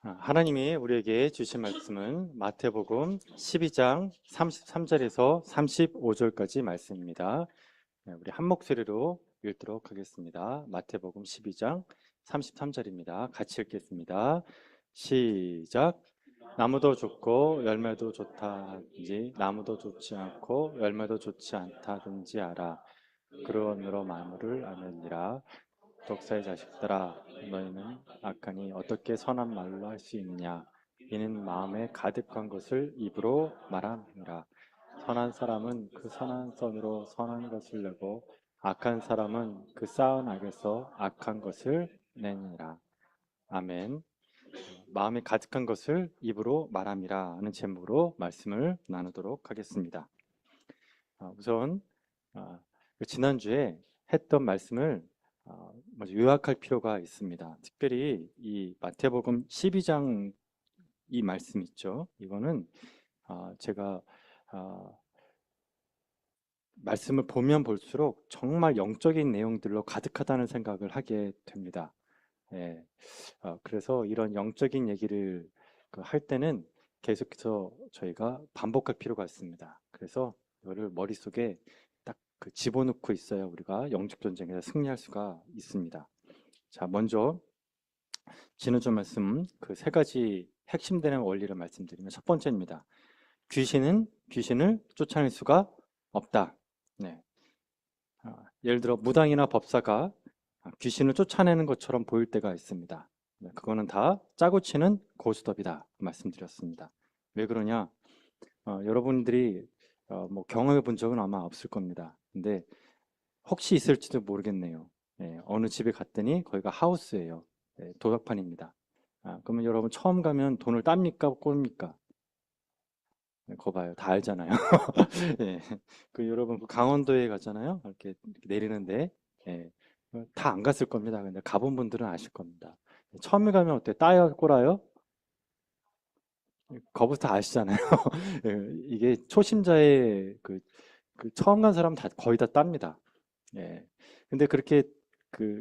하나님이 우리에게 주신 말씀은 마태복음 12장 33절에서 35절까지 말씀입니다. 우리 한 목소리로 읽도록 하겠습니다. 마태복음 12장 33절입니다. 같이 읽겠습니다. 시작. 나무도 좋고 열매도 좋다든지 나무도 좋지 않고 열매도 좋지 않다든지 알아. 그러므로 만물을 아느니라. 독사의 자식들아, 너희는 악하니 어떻게 선한 말로 할 수 있느냐? 이는 마음에 가득한 것을 입으로 말함이라. 선한 사람은 그 선한 선으로 선한 것을 내고 악한 사람은 그 쌓은 악에서 악한 것을 내니라. 아멘. 마음에 가득한 것을 입으로 말함이라 하는 제목으로 말씀을 나누도록 하겠습니다. 우선 지난주에 했던 말씀을 먼저 요약할 필요가 있습니다. 특별히 이 마태복음 12장 이 말씀 있죠. 이거는 제가 말씀을 보면 볼수록 정말 영적인 내용들로 가득하다는 생각을 하게 됩니다. 예, 그래서 이런 영적인 얘기를 할 때는 계속해서 저희가 반복할 필요가 있습니다. 그래서 이거를 머릿속에 딱 그 집어넣고 있어야 우리가 영적 전쟁에서 승리할 수가 있습니다. 자, 먼저 지난주 말씀 그 세 가지 핵심되는 원리를 말씀드리면 첫 번째입니다. 귀신은 귀신을 쫓아낼 수가 없다. 네. 예를 들어 무당이나 법사가 귀신을 쫓아내는 것처럼 보일 때가 있습니다. 네, 그거는 다 짜고 치는 고스톱이다 말씀드렸습니다. 왜 그러냐? 여러분들이 뭐 경험해 본 적은 아마 없을 겁니다. 근데 혹시 있을지도 모르겠네요. 어느 집에 갔더니 거기가 하우스예요. 도박판입니다. 그러면 여러분 처음 가면 돈을 땁니까? 꼴입니까? 그거 봐요. 다 알잖아요. 예. 여러분 그 강원도에 가잖아요. 이렇게 내리는데 예. 다 안 갔을 겁니다. 근데 가본 분들은 아실 겁니다. 처음에 가면 어때? 따요, 꼬라요? 거부터 아시잖아요. 예, 이게 초심자의 그 처음 간 사람 다 거의 다 땁니다. 예. 근데 그렇게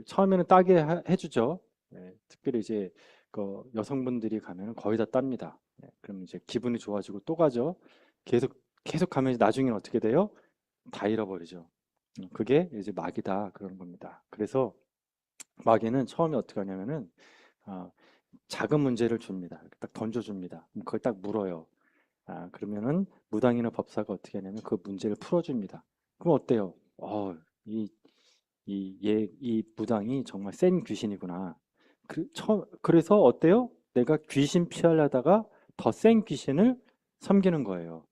처음에는 따게 해주죠. 특별히 이제 그 여성분들이 가면 거의 다 땁니다. 그러면 이제 기분이 좋아지고 또 가죠. 계속 가면 이제 나중에는 어떻게 돼요? 다 잃어버리죠. 그게 이제 마귀다 그런 겁니다. 그래서 마귀는 처음에 어떻게 하냐면은 아, 작은 문제를 줍니다. 이렇게 딱 던져줍니다. 그걸 딱 물어요. 그러면은 무당이나 법사가 어떻게 하냐면 그 문제를 풀어줍니다. 그럼 어때요? 이, 이 무당이 정말 센 귀신이구나. 그래서 어때요? 내가 귀신 피하려다가 더 센 귀신을 섬기는 거예요.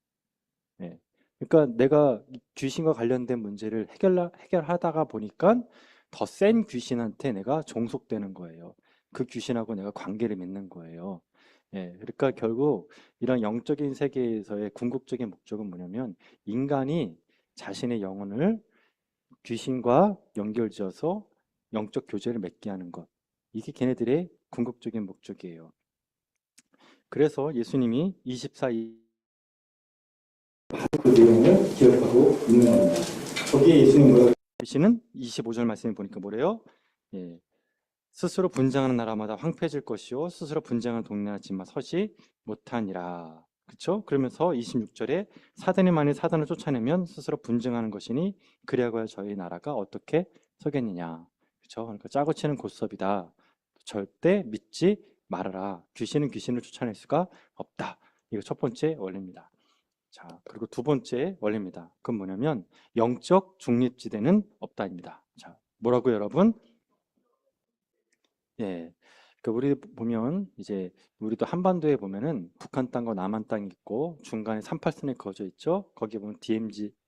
예. 그러니까 내가 귀신과 관련된 문제를 해결하다가 보니까 더 센 귀신한테 내가 종속되는 거예요. 그 귀신하고 내가 관계를 맺는 거예요. 그러니까 결국 이런 영적인 세계에서의 궁극적인 목적은 뭐냐면 인간이 자신의 영혼을 귀신과 연결지어서 영적 교제를 맺게 하는 것. 이게 걔네들의 궁극적인 목적이에요. 그래서 예수님이 24, 그 내용을 기억하고 있는 겁니다. 거기에 예수님 뭐라고 하시는 25절 말씀에 보니까 뭐래요? 예, 스스로 분쟁하는 나라마다 황폐해질 것이요 스스로 분쟁하는 동네나 집만 서지 못하니라. 그렇죠? 그러면서 26절에 사단이 만일 사단을 쫓아내면 스스로 분쟁하는 것이니 그리하여 저희 나라가 어떻게 서겠느냐. 그렇죠? 그러니까 짜고 치는 고스톱이다. 절대 믿지 말아라. 귀신은 귀신을 쫓아낼 수가 없다. 이거 첫 번째 원리입니다. 자, 그리고 두 번째 원리입니다. 그건 뭐냐면 영적 중립지대는 없다입니다. 자, 뭐라고 여러분? 예. 우리 보면 이제 우리도 한반도에 보면은 북한 땅과 남한 땅이 있고 중간에 38선이 그어져 있죠. 거기 보면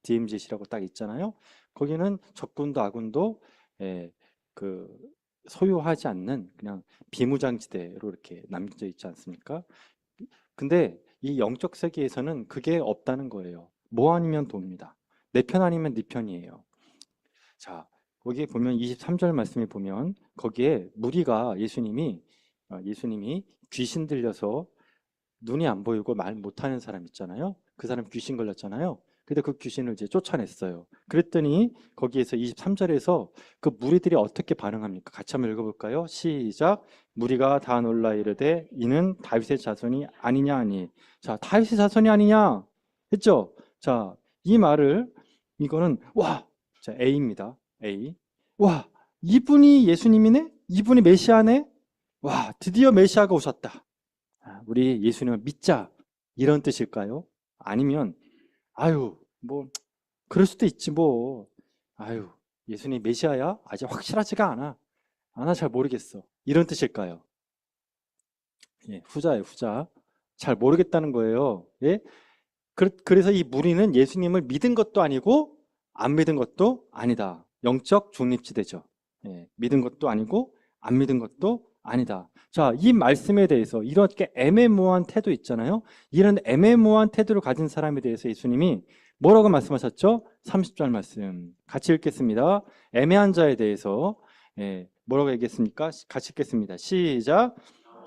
DMZ라고 딱 있잖아요. 거기는 적군도 아군도 예, 그 소유하지 않는 그냥 비무장지대로 이렇게 남겨져 있지 않습니까? 근데 이 영적 세계에서는 그게 없다는 거예요. 뭐 아니면 돕니다. 내 편 아니면 네 편이에요. 자, 거기에 보면 23절 말씀에 보면 거기에 무리가 예수님이 귀신 들려서 눈이 안 보이고 말 못하는 사람 있잖아요. 그 사람 귀신 걸렸잖아요. 근데 그 귀신을 이제 쫓아냈어요. 그랬더니 거기에서 23절에서 그 무리들이 어떻게 반응합니까? 같이 한번 읽어볼까요? 시작. 무리가 다 놀라 이르되 이는 다윗의 자손이 아니냐 하니. 자, 다윗의 자손이 아니냐 했죠? 자, 이 말을 이거는 와, 자, A입니다. A. 와, 이분이 예수님이네? 이분이 메시아네? 와, 드디어 메시아가 오셨다. 우리 예수님을 믿자. 이런 뜻일까요? 아니면 아유, 뭐 그럴 수도 있지 뭐. 아유, 예수님 메시아야? 아직 확실하지가 않아. 나 잘 모르겠어. 이런 뜻일까요? 예, 후자예요, 후자. 잘 모르겠다는 거예요. 예? 그래서 이 무리는 예수님을 믿은 것도 아니고 안 믿은 것도 아니다. 영적 중립지대죠. 예, 믿은 것도 아니고 안 믿은 것도 아니다. 자, 이 말씀에 대해서 이렇게 애매모호한 태도 있잖아요. 이런 애매모호한 태도를 가진 사람에 대해서 예수님이 뭐라고 말씀하셨죠? 30절 말씀 같이 읽겠습니다. 애매한 자에 대해서 뭐라고 얘기했습니까? 같이 읽겠습니다. 시작.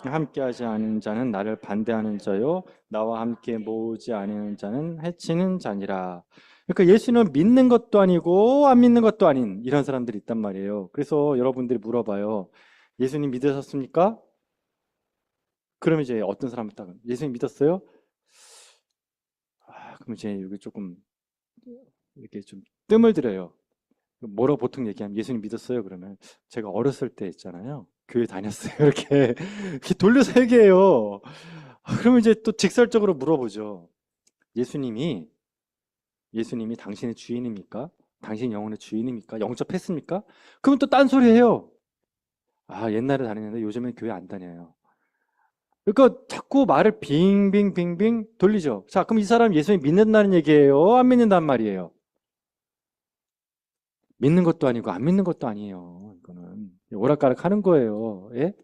함께하지 않은 자는 나를 반대하는 자요, 나와 함께 모으지 않은 자는 해치는 자니라. 그러니까 예수는 믿는 것도 아니고 안 믿는 것도 아닌 이런 사람들이 있단 말이에요. 그래서 여러분들이 물어봐요. 예수님 믿으셨습니까? 그러면 이제 어떤 사람은 딱 예수님 믿었어요? 그럼 이제 여기 조금 이렇게 좀 뜸을 들여요. 뭐라고 보통 얘기하면 예수님 믿었어요? 그러면 제가 어렸을 때 있잖아요. 교회 다녔어요. 이렇게 돌려서 얘기해요. 그러면 이제 또 직설적으로 물어보죠. 예수님이 당신의 주인입니까? 당신 영혼의 주인입니까? 영접했습니까? 그러면 또 딴소리 해요. 옛날에 다녔는데 요즘엔 교회 안 다녀요. 그러니까 자꾸 말을 빙빙빙빙 돌리죠. 자, 그럼 이 사람 예수님 믿는다는 얘기예요? 안 믿는단 말이에요? 믿는 것도 아니고 안 믿는 것도 아니에요. 이거는 오락가락 하는 거예요. 예?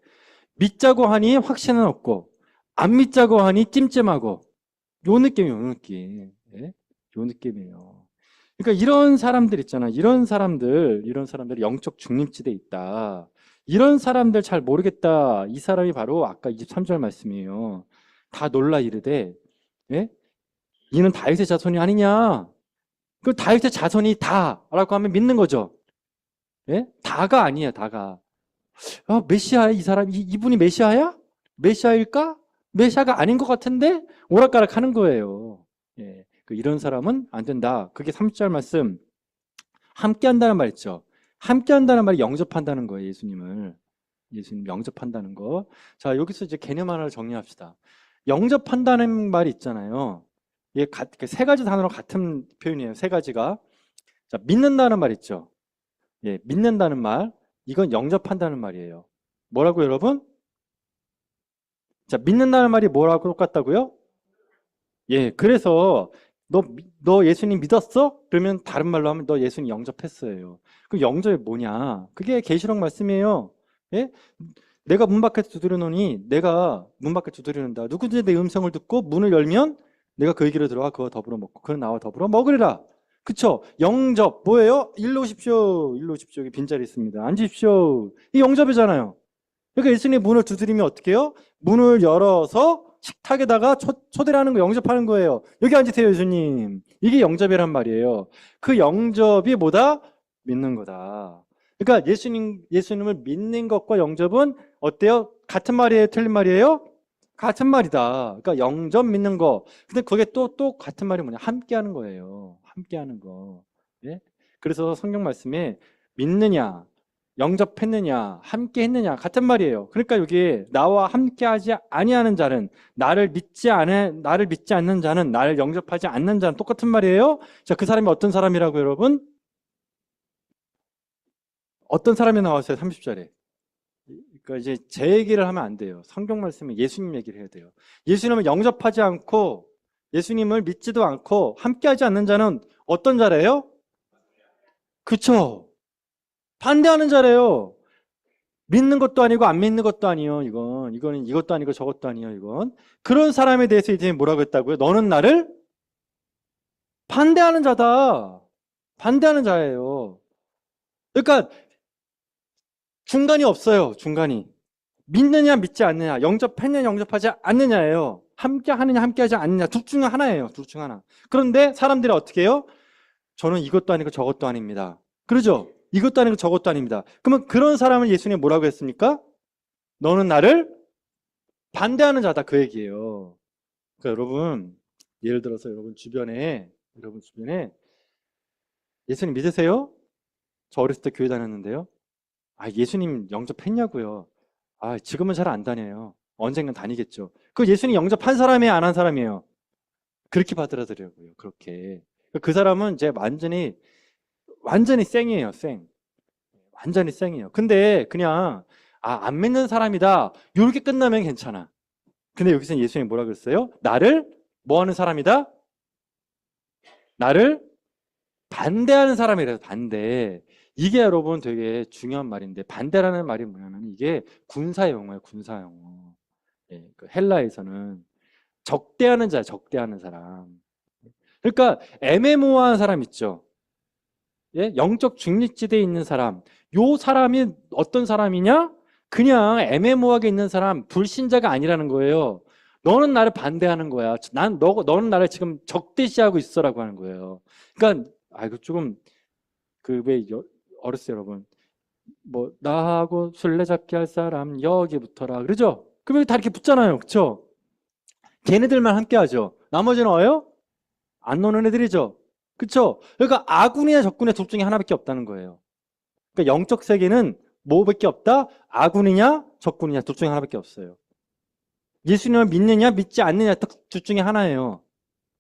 믿자고 하니 확신은 없고 안 믿자고 하니 찜찜하고 요 느낌이에요. 요 느낌. 예? 요 느낌이에요. 그러니까 이런 사람들 있잖아. 이런 사람들이 영적 중립지대에 있다. 이런 사람들 잘 모르겠다. 이 사람이 바로 아까 23절 말씀이에요. 다 놀라 이르되 예? 이는 다윗의 자손이 아니냐. 그 다윗의 자손이 다라고 하면 믿는 거죠. 예? 다가 아니에요. 다가. 메시아야 이 사람 이분이 메시아야? 메시아일까? 메시아가 아닌 것 같은데 오락가락 하는 거예요. 예. 이런 사람은 안 된다. 그게 30절 말씀. 함께 한다는 말 있죠. 함께 한다는 말이 영접한다는 거예요. 예수님 영접한다는 거. 자, 여기서 이제 개념 하나를 정리합시다. 영접한다는 말이 있잖아요. 이게 세 가지 단어로 같은 표현이에요. 세 가지가. 자, 믿는다는 말 있죠. 예, 믿는다는 말. 이건 영접한다는 말이에요. 뭐라고 여러분? 자, 믿는다는 말이 뭐라고 똑같다고요? 예, 그래서 너 예수님 믿었어? 그러면 다른 말로 하면 너 예수님 영접했어요. 그럼 영접이 뭐냐? 그게 계시록 말씀이에요. 예? 내가 문 밖에 두드려놓으니 내가 문 밖에 두드리는다. 누구든지 내 음성을 듣고 문을 열면 내가 그에게로 들어가 그와 더불어 먹고 그는 나와 더불어 먹으리라. 그쵸? 영접 뭐예요? 일로 오십시오. 일로 오십시오. 여기 빈자리 있습니다. 앉으십시오. 이 영접이잖아요. 그러니까 예수님 문을 두드리면 어떻게 해요? 문을 열어서 식탁에다가 초대를 하는 거, 영접하는 거예요. 여기 앉으세요, 예수님. 이게 영접이란 말이에요. 그 영접이 뭐다? 믿는 거다. 그러니까 예수님을 믿는 것과 영접은 어때요? 같은 말이에요? 틀린 말이에요? 같은 말이다. 그러니까 영접 믿는 거. 근데 그게 또 같은 말이 뭐냐? 함께 하는 거예요. 함께 하는 거. 예? 그래서 성경 말씀에 믿느냐, 영접했느냐, 함께 했느냐 같은 말이에요. 그러니까 여기 나와 함께하지 아니하는 자는 나를 믿지 않는 자는 나를 영접하지 않는 자는 똑같은 말이에요. 자, 그 사람이 어떤 사람이라고 여러분? 어떤 사람이 나왔어요? 30절에. 그러니까 이제 제 얘기를 하면 안 돼요. 성경 말씀에 예수님 얘기를 해야 돼요. 예수님을 영접하지 않고 예수님을 믿지도 않고 함께하지 않는 자는 어떤 자래요? 그쵸? 반대하는 자래요. 믿는 것도 아니고 안 믿는 것도 아니에요. 이거는 이것도 아니고 저것도 아니에요. 이건 그런 사람에 대해서 이제 뭐라고 했다고요? 너는 나를 반대하는 자다. 반대하는 자예요. 그러니까 중간이 없어요. 중간이 믿느냐 믿지 않느냐, 영접했느냐 영접하지 않느냐예요. 함께 하느냐 함께 하지 않느냐 둘 중 하나예요. 둘 중 하나. 그런데 사람들이 어떻게 해요? 저는 이것도 아니고 저것도 아닙니다. 그러죠? 이것도 아니고 저것도 아닙니다. 그러면 그런 사람을 예수님이 뭐라고 했습니까? 너는 나를 반대하는 자다, 그 얘기예요. 그러니까 여러분, 예를 들어서 여러분 주변에 예수님 믿으세요? 저 어렸을 때 교회 다녔는데요. 아, 예수님 영접했냐고요? 아, 지금은 잘 안 다녀요. 언젠간 다니겠죠. 그 예수님 영접한 사람이에요, 안 한 사람이에요? 그렇게 받아들여고요. 그렇게. 그 사람은 이제 완전히 쌩이에요, 쌩. 완전히 쌩이에요. 근데 그냥 안 믿는 사람이다. 이렇게 끝나면 괜찮아. 근데 여기서 예수님이 뭐라 그랬어요? 나를 뭐 하는 사람이다? 나를 반대하는 사람이래요. 반대. 이게 여러분 되게 중요한 말인데, 반대라는 말이 뭐냐면 이게 군사 용어예요. 군사 용어. 예, 그 헬라에서는 적대하는 자야. 적대하는 사람. 그러니까 애매모호한 사람 있죠. 예? 영적 중립지대에 있는 사람. 요 사람이 어떤 사람이냐? 그냥 애매모호하게 있는 사람, 불신자가 아니라는 거예요. 너는 나를 반대하는 거야. 너는 나를 지금 적대시하고 있어라고 하는 거예요. 그러니까, 이거 조금, 어렸어요, 여러분. 뭐, 나하고 술래잡기 할 사람, 여기 붙어라. 그러죠? 그럼 다 이렇게 붙잖아요. 그쵸? 걔네들만 함께 하죠. 나머지는 어요? 안 노는 애들이죠. 그쵸? 그러니까 아군이나 적군의 둘 중에 하나밖에 없다는 거예요. 그러니까 영적 세계는 뭐밖에 없다? 아군이냐 적군이냐 둘 중에 하나밖에 없어요. 예수님을 믿느냐 믿지 않느냐 둘 중에 하나예요.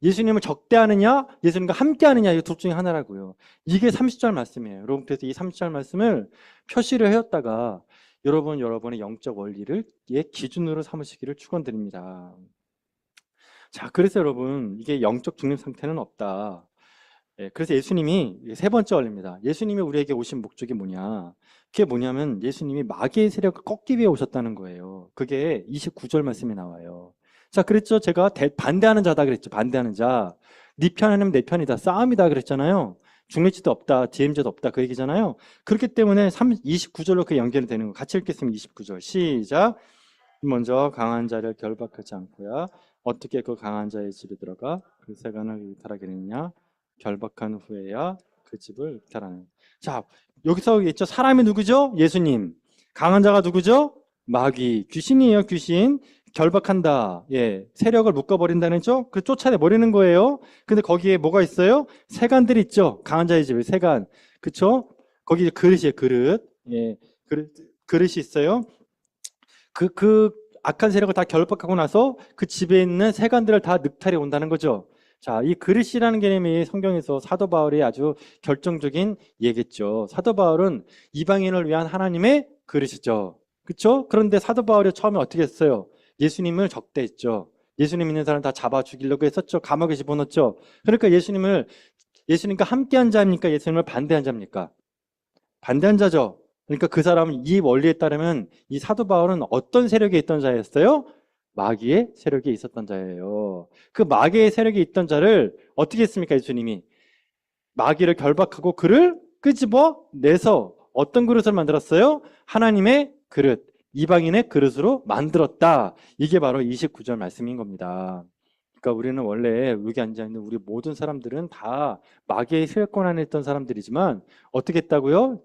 예수님을 적대하느냐 예수님과 함께하느냐 이 둘 중에 하나라고요. 이게 30절 말씀이에요. 여러분 그래서 이 30절 말씀을 표시를 해왔다가 여러분의 영적 원리를 기준으로 삼으시기를 축원드립니다. 자, 그래서 여러분 이게 영적 중립 상태는 없다. 그래서 예수님이 세 번째 원리입니다. 예수님이 우리에게 오신 목적이 뭐냐? 그게 뭐냐면 예수님이 마귀의 세력을 꺾기 위해 오셨다는 거예요. 그게 29절 말씀에 나와요. 자, 그랬죠. 제가 반대하는 자다 그랬죠. 반대하는 자. 네 편 아니면 내 편이다. 싸움이다 그랬잖아요. 중립지도 없다. DMZ도 없다. 그 얘기잖아요. 그렇기 때문에 29절로 그 연결이 되는 거. 같이 읽겠습니다. 29절. 시작. 먼저 강한 자를 결박하지 않고야 어떻게 그 강한 자의 집에 들어가 그 세간을 이탈하게 되느냐? 결박한 후에야 그 집을 이탈하는. 자, 여기서 있죠. 사람이 누구죠? 예수님. 강한 자가 누구죠? 마귀. 귀신이에요. 귀신. 결박한다. 예, 세력을 묶어버린다는 죠. 그 쫓아내 버리는 거예요. 근데 거기에 뭐가 있어요? 세간들이 있죠. 강한 자의 집에 세간. 그쵸? 거기 그릇이에요. 그릇. 예, 그릇이 있어요. 그 악한 세력을 다 결박하고 나서 그 집에 있는 세간들을 다 늑탈해 온다는 거죠. 자, 이 그릇이라는 개념이 성경에서 사도 바울이 아주 결정적인 예겠죠. 사도 바울은 이방인을 위한 하나님의 그릇이죠. 그렇죠? 그런데 사도 바울이 처음에 어떻게 했어요? 예수님을 적대했죠. 예수님 있는 사람 다 잡아 죽이려고 했었죠. 감옥에 집어넣었죠. 그러니까 예수님과 함께한 자입니까? 예수님을 반대한 자입니까? 반대한 자죠. 그러니까 그 사람은 이 원리에 따르면 이 사도 바울은 어떤 세력에 있던 자였어요? 마귀의 세력에 있었던 자예요. 그 마귀의 세력에 있던 자를 어떻게 했습니까? 예수님이 마귀를 결박하고 그를 끄집어 내서 어떤 그릇을 만들었어요? 하나님의 그릇, 이방인의 그릇으로 만들었다. 이게 바로 29절 말씀인 겁니다. 그러니까 우리는 원래 여기 앉아있는 우리 모든 사람들은 다 마귀의 세력권 안에 있던 사람들이지만 어떻게 했다고요?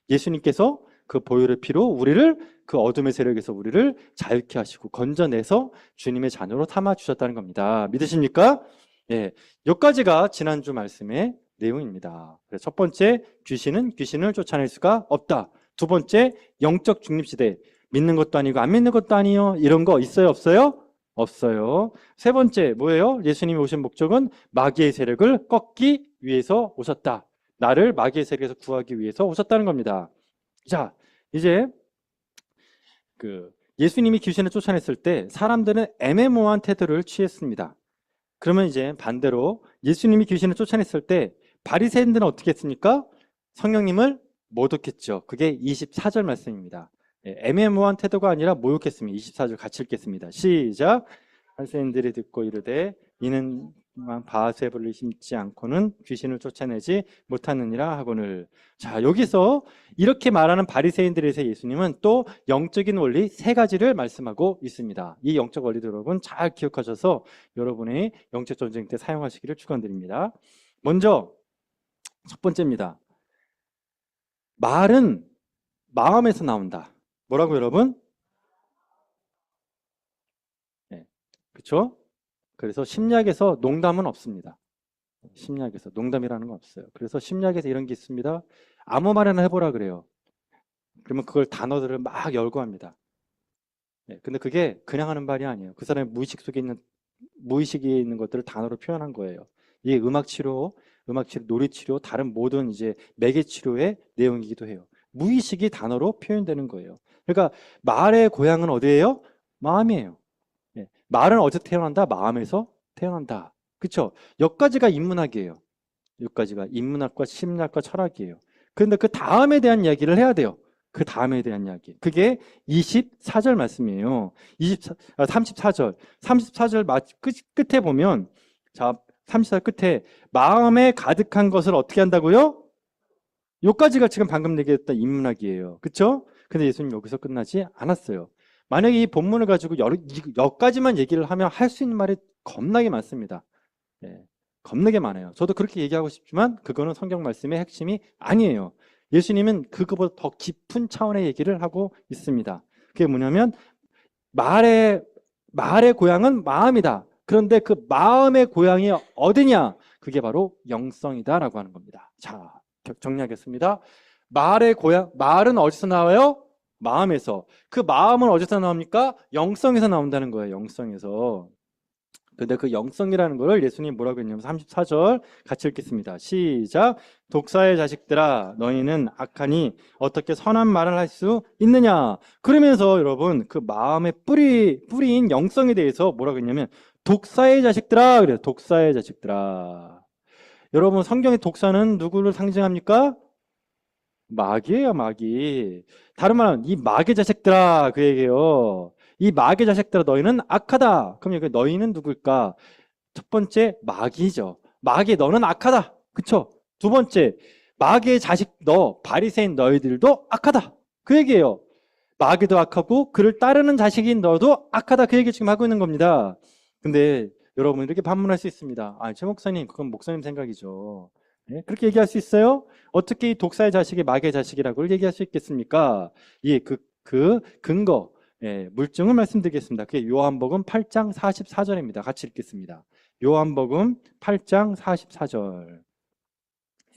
예수님께서 그 보혈의 피로 우리를 그 어둠의 세력에서 우리를 자유케 하시고 건져내서 주님의 자녀로 삼아 주셨다는 겁니다. 믿으십니까? 예, 여기까지가 지난주 말씀의 내용입니다. 그래서 첫 번째, 귀신은 귀신을 쫓아낼 수가 없다. 두 번째, 영적 중립시대. 믿는 것도 아니고 안 믿는 것도 아니요. 이런 거 있어요, 없어요? 없어요. 세 번째, 뭐예요? 예수님이 오신 목적은 마귀의 세력을 꺾기 위해서 오셨다. 나를 마귀의 세력에서 구하기 위해서 오셨다는 겁니다. 자, 이제 예수님이 귀신을 쫓아냈을 때 사람들은 애매모호한 태도를 취했습니다. 그러면 이제 반대로 예수님이 귀신을 쫓아냈을 때 바리새인들은 어떻게 했습니까? 성령님을 모독했죠. 그게 24절 말씀입니다. 애매모호한 태도가 아니라 모욕했습니다. 24절 같이 읽겠습니다. 시작. 바리새인들이 듣고 이르되 이는 바세불을 심지 않고는 귀신을 쫓아내지 못하느니라 하거늘. 자, 여기서 이렇게 말하는 바리새인들에 대해서 예수님은 또 영적인 원리 세 가지를 말씀하고 있습니다. 이 영적 원리도 여러분 잘 기억하셔서 여러분의 영적 전쟁 때 사용하시기를 축원드립니다. 먼저 첫 번째입니다. 말은 마음에서 나온다. 뭐라고 여러분? 네, 그렇죠? 그래서 심리학에서 농담은 없습니다. 심리학에서 농담이라는 건 없어요. 그래서 심리학에서 이런 게 있습니다. 아무 말이나 해보라 그래요. 그러면 그걸 단어들을 막 열거합니다. 네, 근데 그게 그냥 하는 말이 아니에요. 그 사람의 무의식에 있는 것들을 단어로 표현한 거예요. 이게 음악 치료, 놀이 치료, 다른 모든 이제 매개 치료의 내용이기도 해요. 무의식이 단어로 표현되는 거예요. 그러니까 말의 고향은 어디예요? 마음이에요. 예, 말은 어디서 태어난다? 마음에서 태어난다. 그렇죠? 여기까지가 인문학이에요. 여기까지가 인문학과 심리학과 철학이에요. 그런데 그 다음에 대한 이야기를 해야 돼요. 그 다음에 대한 이야기. 그게 24절 말씀이에요. 34절. 34절 끝에 보면, 자, 34절 끝에 마음에 가득한 것을 어떻게 한다고요? 여기까지가 지금 방금 얘기했던 인문학이에요. 그쵸? 근데 예수님 여기서 끝나지 않았어요. 만약에 이 본문을 가지고 여기까지만 얘기를 하면 할 수 있는 말이 겁나게 많습니다. 예, 겁나게 많아요. 저도 그렇게 얘기하고 싶지만 그거는 성경 말씀의 핵심이 아니에요. 예수님은 그거보다 더 깊은 차원의 얘기를 하고 있습니다. 그게 뭐냐면 말의 고향은 마음이다. 그런데 그 마음의 고향이 어디냐? 그게 바로 영성이다라고 하는 겁니다. 자, 정리하겠습니다. 말은 어디서 나와요? 마음에서. 그 마음은 어디서 나옵니까? 영성에서 나온다는 거예요. 영성에서. 근데 그 영성이라는 걸 예수님 뭐라고 했냐면 34절 같이 읽겠습니다. 시작. 독사의 자식들아 너희는 악하니 어떻게 선한 말을 할 수 있느냐. 그러면서 여러분 그 마음의 뿌리인 영성에 대해서 뭐라고 했냐면 독사의 자식들아 그래요. 독사의 자식들아. 여러분 성경의 독사는 누구를 상징합니까? 마귀예요, 마귀. 다른 말은 이 마귀 자식들아 그 얘기예요. 이 마귀 자식들아 너희는 악하다. 그럼 여기 너희는 누굴까? 첫 번째 마귀죠. 마귀 너는 악하다. 그쵸? 두 번째 마귀의 자식 너 바리새인 너희들도 악하다. 그 얘기예요. 마귀도 악하고 그를 따르는 자식인 너도 악하다. 그 얘기 지금 하고 있는 겁니다. 근데 여러분 이렇게 반문할 수 있습니다. 아, 최 목사님 그건 목사님 생각이죠. 네? 그렇게 얘기할 수 있어요? 어떻게 이 독사의 자식이 마귀의 자식이라고 얘기할 수 있겠습니까? 예, 그 근거, 예, 물증을 말씀드리겠습니다. 그게 요한복음 8장 44절입니다. 같이 읽겠습니다. 요한복음 8장 44절.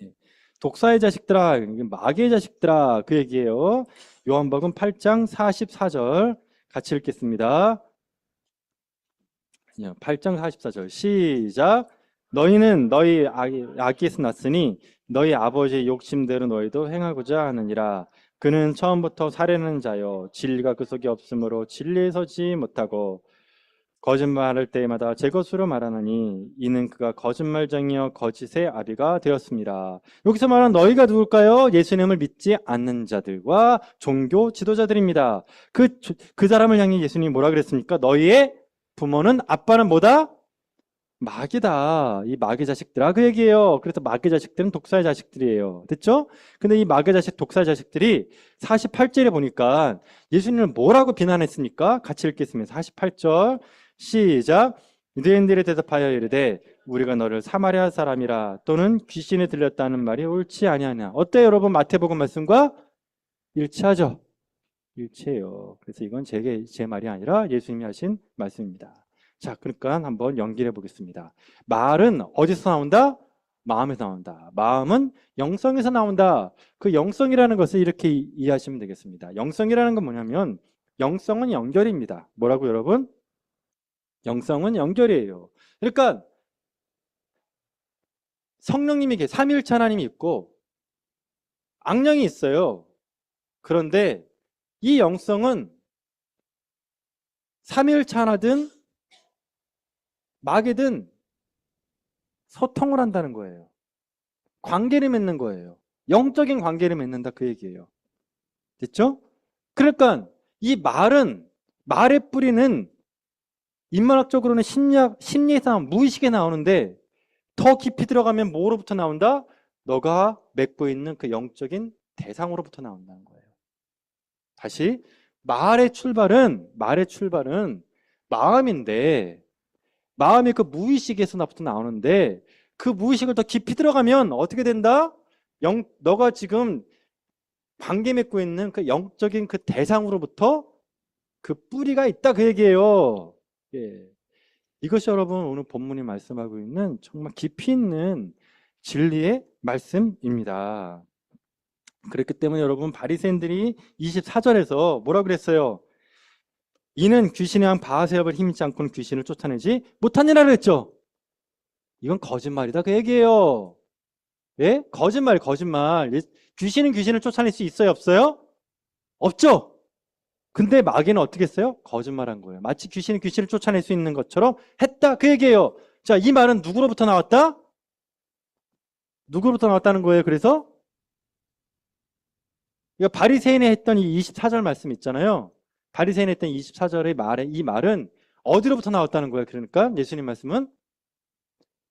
예, 독사의 자식들아, 마귀의 자식들아, 그 얘기예요. 요한복음 8장 44절. 같이 읽겠습니다. 8장 44절. 시작. 너희는 너희 악에서 났으니 너희 아버지의 욕심대로 너희도 행하고자 하느니라. 그는 처음부터 살해하는 자요 진리가 그 속에 없으므로 진리에 서지 못하고 거짓말할 때마다 제 것으로 말하느니 이는 그가 거짓말쟁이여 거짓의 아비가 되었습니다. 여기서 말하는 너희가 누굴까요? 예수님을 믿지 않는 자들과 종교 지도자들입니다. 그 사람을 향해 예수님이 뭐라 그랬습니까? 너희의 부모는 아빠는 뭐다? 마귀다. 이 마귀 자식들아 그 얘기예요. 그래서 마귀 자식들은 독사의 자식들이에요. 됐죠? 근데 이 마귀 자식, 독사의 자식들이 48절에 보니까 예수님을 뭐라고 비난했습니까? 같이 읽겠습니다. 48절 시작. 유대인들이 대답하여 이르되 우리가 너를 사마리아 사람이라 또는 귀신에 들렸다는 말이 옳지 아니하냐. 어때요 여러분? 마태복음 말씀과 일치하죠? 일치해요. 그래서 이건 제 말이 아니라 예수님이 하신 말씀입니다. 자, 그러니까 한번 연기해 보겠습니다. 말은 어디서 나온다? 마음에서 나온다. 마음은 영성에서 나온다. 그 영성이라는 것을 이렇게 이해하시면 되겠습니다. 영성이라는 건 뭐냐면 영성은 연결입니다. 뭐라고 여러분? 영성은 연결이에요. 그러니까 성령님이 삼위일체 하나님이 있고 악령이 있어요. 그런데 이 영성은 삼위일체 하나든 마귀든 소통을 한다는 거예요. 관계를 맺는 거예요. 영적인 관계를 맺는다 그 얘기예요. 됐죠? 그러니까 이 말의 뿌리는 인문학적으로는 심리에서 나온 무의식에 나오는데 더 깊이 들어가면 뭐로부터 나온다? 너가 맺고 있는 그 영적인 대상으로부터 나온다는 거예요. 다시 말의 출발은 마음인데 마음이 그 무의식에서부터 나오는데 그 무의식을 더 깊이 들어가면 어떻게 된다? 너가 지금 관계 맺고 있는 그 영적인 그 대상으로부터 그 뿌리가 있다 그 얘기예요. 예. 이것이 여러분 오늘 본문이 말씀하고 있는 정말 깊이 있는 진리의 말씀입니다. 그렇기 때문에 여러분 바리새인들이 24절에서 뭐라 그랬어요? 이는 귀신의 왕 바알세밥을 힘입지 않고는 귀신을 쫓아내지 못하니라 그랬죠. 이건 거짓말이다 그 얘기예요. 예? 거짓말. 귀신은 귀신을 쫓아낼 수 있어요 없어요? 없죠. 근데 마귀는 어떻게 했어요? 거짓말한 거예요. 마치 귀신이 귀신을 쫓아낼 수 있는 것처럼 했다 그 얘기예요. 자, 이 말은 누구로부터 나왔다? 누구로부터 나왔다는 거예요? 그래서 이거 바리새인이 했던 이 24절 말씀 있잖아요. 바리새인이 했던 24절의 말에 이 말은 어디로부터 나왔다는 거예요? 그러니까 예수님 말씀은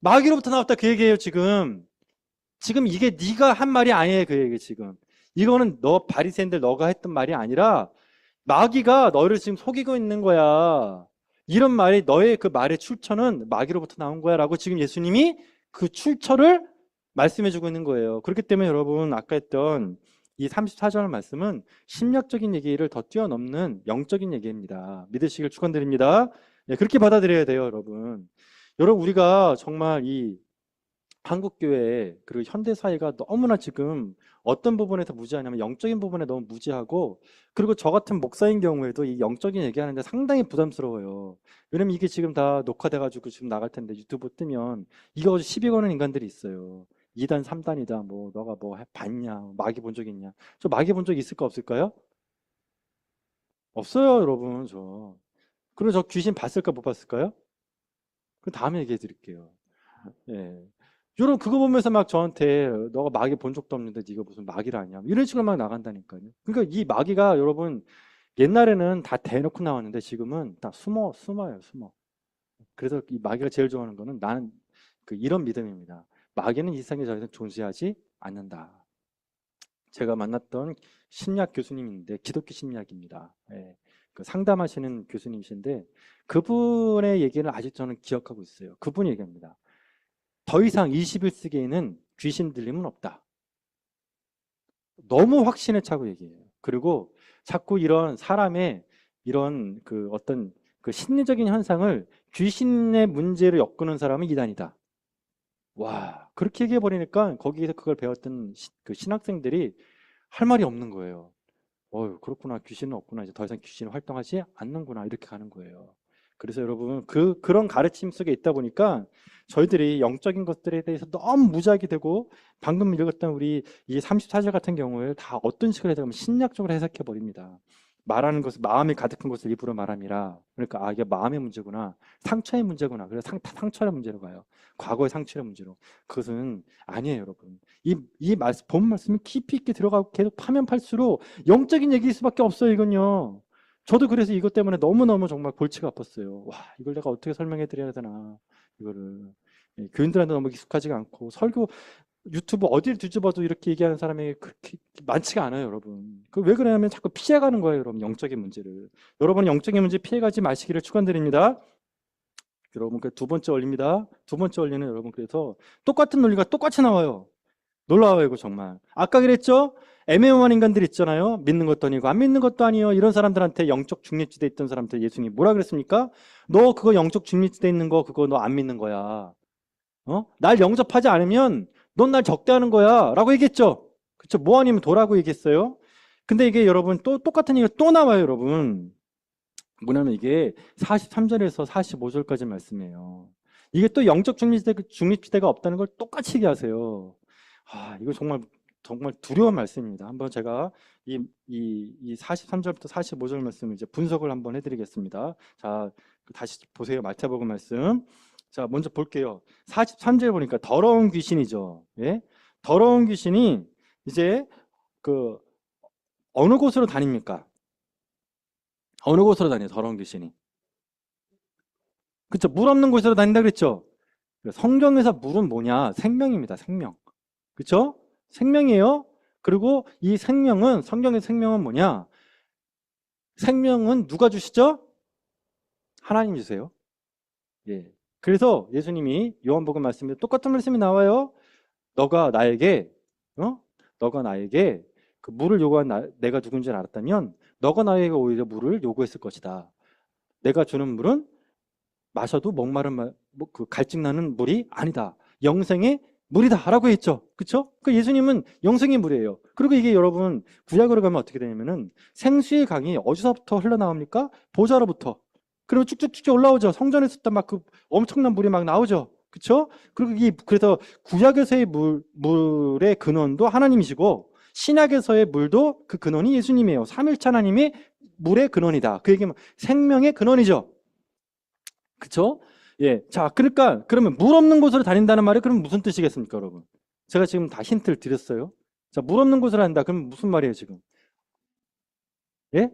마귀로부터 나왔다 그 얘기예요. 지금 이게 네가 한 말이 아니에요. 그 얘기 지금 이거는 너 바리새인들 너가 했던 말이 아니라 마귀가 너를 지금 속이고 있는 거야. 이런 말이 너의 그 말의 출처는 마귀로부터 나온 거야 라고 지금 예수님이 그 출처를 말씀해 주고 있는 거예요. 그렇기 때문에 여러분 아까 했던 이 34절 말씀은 심리학적인 얘기를 더 뛰어넘는 영적인 얘기입니다. 믿으시길 축원드립니다. 네, 그렇게 받아들여야 돼요, 여러분. 여러분 우리가 정말 이 한국교회 그리고 현대사회가 너무나 지금 어떤 부분에서 무지하냐면 영적인 부분에 너무 무지하고 그리고 저 같은 목사인 경우에도 이 영적인 얘기하는데 상당히 부담스러워요. 왜냐면 이게 지금 다 녹화돼가지고 지금 나갈 텐데 유튜브 뜨면 이거 시비 거는 인간들이 있어요. 2단, 3단이다. 뭐 너가 뭐 봤냐? 마귀 본 적 있냐? 저 마귀 본 적 있을까 없을까요? 없어요, 여러분. 그리고 저 귀신 봤을까 못 봤을까요? 그 다음에 얘기해 드릴게요. 예. 여러분 그거 보면서 막 저한테 너가 마귀 본 적도 없는데 네가 무슨 마귀를 아냐 이런 식으로 막 나간다니까요. 그러니까 이 마귀가 여러분 옛날에는 다 대놓고 나왔는데 지금은 다 숨어요. 그래서 이 마귀가 제일 좋아하는 거는 나는 이런 믿음입니다. 마귀는 이 세상에 더 이상 존재하지 않는다. 제가 만났던 심리학 교수님인데 기독교 심리학입니다. 예. 그 상담하시는 교수님이신데 그분의 얘기를 아직 저는 기억하고 있어요. 그분이 얘기합니다. 더 이상 21세기에는 귀신 들림은 없다. 너무 확신에 차고 얘기해요. 그리고 자꾸 이런 사람의 이런 어떤 심리적인 현상을 귀신의 문제로 엮는 사람은 이단이다. 와, 그렇게 얘기해 버리니까 거기에서 그걸 배웠던 그 신학생들이 할 말이 없는 거예요. 그렇구나. 귀신은 없구나. 이제 더 이상 귀신은 활동하지 않는구나. 이렇게 가는 거예요. 그래서 여러분, 그런 가르침 속에 있다 보니까 저희들이 영적인 것들에 대해서 너무 무지하게 되고 방금 읽었던 우리 이 34절 같은 경우에 다 어떤 식으로 해석하면 심리학적으로 해석해 버립니다. 말하는 것은 마음이 가득한 것을 입으로 말함이라. 그러니까 이게 마음의 문제구나. 상처의 문제구나. 그래서 상처의 문제로 가요. 과거의 상처의 문제로. 그것은 아니에요, 여러분. 본 말씀이 깊이 있게 들어가고 계속 파면 팔수록 영적인 얘기일 수밖에 없어요, 이건요. 저도 그래서 이것 때문에 너무너무 정말 골치가 아팠어요. 와, 이걸 내가 어떻게 설명해 드려야 되나, 이거를. 교인들한테 너무 익숙하지가 않고, 설교, 유튜브 어디를 뒤집어도 이렇게 얘기하는 사람이 그렇게 많지가 않아요, 여러분. 왜 그러냐면 자꾸 피해가는 거예요, 여러분, 영적인 문제를. 여러분, 영적인 문제 피해가지 마시기를 축원드립니다. 여러분, 두 번째 원리입니다. 두 번째 원리는 여러분, 그래서 똑같은 논리가 똑같이 나와요. 놀라워요, 이거 정말. 아까 그랬죠? 애매모호한 인간들 있잖아요. 믿는 것도 아니고 안 믿는 것도 아니에요. 이런 사람들한테 영적 중립지대에 있던 사람한테 예수님이 뭐라 그랬습니까? 너 그거 영적 중립지대에 있는 거 그거 너 안 믿는 거야. 날 영접하지 않으면 넌 날 적대하는 거야 라고 얘기했죠. 그쵸? 뭐 아니면 도라고 얘기했어요. 근데 이게 여러분 또 똑같은 얘기가 또 나와요, 여러분. 뭐냐면 이게 43절에서 45절까지 말씀이에요. 이게 또 영적 중립지대가 없다는 걸 똑같이 얘기하세요. 이거 정말 두려운 말씀입니다. 한번 제가 이 43절부터 45절 말씀을 이제 분석을 한번 해드리겠습니다. 자, 다시 보세요. 마태복음 말씀. 자, 먼저 볼게요. 43절 보니까 더러운 귀신이죠. 예? 더러운 귀신이 이제 어느 곳으로 다닙니까? 어느 곳으로 다녀요, 더러운 귀신이? 그쵸? 물 없는 곳으로 다닌다 그랬죠? 성경에서 물은 뭐냐? 생명입니다. 생명. 그쵸? 생명이에요. 그리고 이 생명은, 성경의 생명은 뭐냐? 생명은 누가 주시죠? 하나님 주세요. 예. 그래서 예수님이 요한복음 말씀에 똑같은 말씀이 나와요. 너가 나에게, 어? 너가 나에게 그 물을 요구한 내가 누군지 알았다면 너가 나에게 오히려 물을 요구했을 것이다. 내가 주는 물은 마셔도 목마른 그 갈증나는 물이 아니다. 영생의 물이다라고 했죠. 그렇죠? 그 예수님은 영생의 물이에요. 그리고 이게 여러분 구약으로 가면 어떻게 되냐면은 생수의 강이 어디서부터 흘러나옵니까? 보좌로부터. 그리고 쭉쭉쭉 올라오죠. 성전에서 막 그 엄청난 물이 막 나오죠. 그렇죠? 그리고 그래서 구약에서의 물의 근원도 하나님이시고 신약에서의 물도 그 근원이 예수님이에요. 삼일체 하나님이 물의 근원이다. 그 얘기는 생명의 근원이죠. 그쵸? 예. 자, 그러니까, 그러면 물 없는 곳으로 다닌다는 말이 그럼 무슨 뜻이겠습니까, 여러분? 제가 지금 다 힌트를 드렸어요. 자, 물 없는 곳으로 한다. 그럼 무슨 말이에요, 지금? 예?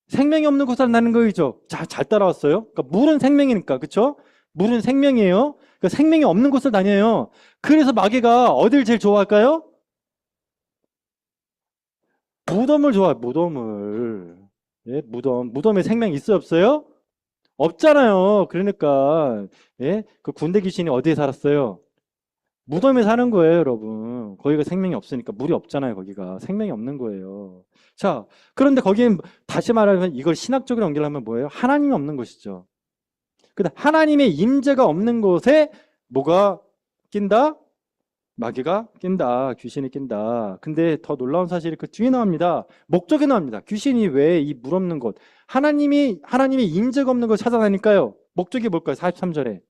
생명이 없는 곳으로 한다는 거죠. 자, 잘 따라왔어요. 그러니까 물은 생명이니까, 그쵸? 물은 생명이에요. 그러니까 생명이 없는 곳을 다녀요. 그래서 마귀가 어딜 제일 좋아할까요? 무덤을 좋아해요, 무덤을. 예, 무덤. 무덤에 생명 있어요, 없어요? 없잖아요. 그러니까 예? 그 군대 귀신이 어디에 살았어요? 무덤에 사는 거예요, 여러분. 거기가 생명이 없으니까 물이 없잖아요, 거기가. 생명이 없는 거예요. 자, 그런데 거기엔 다시 말하면 이걸 신학적으로 연결하면 뭐예요? 하나님이 없는 것이죠. 근데 하나님의 임재가 없는 곳에 뭐가 낀다? 마귀가 낀다. 귀신이 낀다. 근데 더 놀라운 사실이 그 뒤에 나옵니다. 목적에 나옵니다. 귀신이 왜 이 물 없는 곳, 하나님의 임재가 없는 곳 찾아다닐까요? 목적이 뭘까요? 43절에.